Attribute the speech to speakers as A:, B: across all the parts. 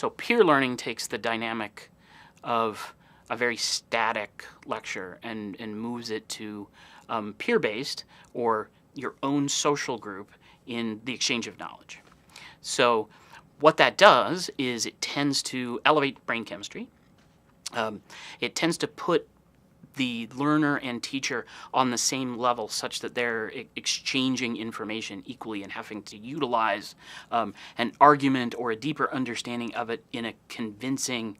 A: So peer learning takes the dynamic of a very static lecture and moves it to peer-based or your own social group in the exchange of knowledge. So what that does is it tends to elevate brain chemistry. It tends to put the learner and teacher on the same level such that they're exchanging information equally and having to utilize an argument or a deeper understanding of it in a convincing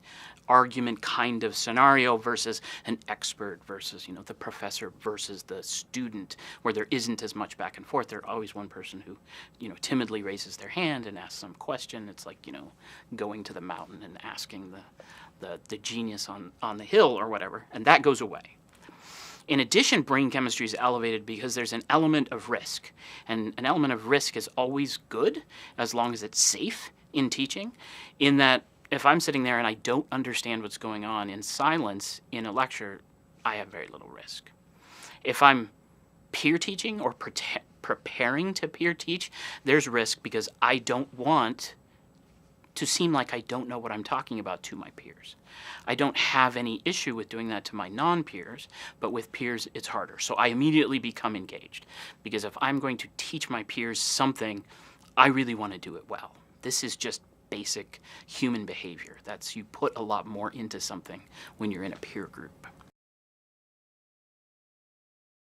A: argument kind of scenario versus an expert versus, the professor versus the student, where there isn't as much back and forth. There's always one person who, timidly raises their hand and asks some question. It's like, going to the mountain and asking the genius on the hill or whatever, and that goes away. In addition, brain chemistry is elevated because there's an element of risk, and an element of risk is always good as long as it's safe in teaching, in that if I'm sitting there and I don't understand what's going on in silence in a lecture, I have very little risk. If I'm peer teaching or preparing to peer teach, there's risk because I don't want to seem like I don't know what I'm talking about to my peers. I don't have any issue with doing that to my non-peers, but with peers it's harder. So I immediately become engaged, because if I'm going to teach my peers something, I really want to do it well. This is just basic human behavior. You put a lot more into something when you're in a peer group.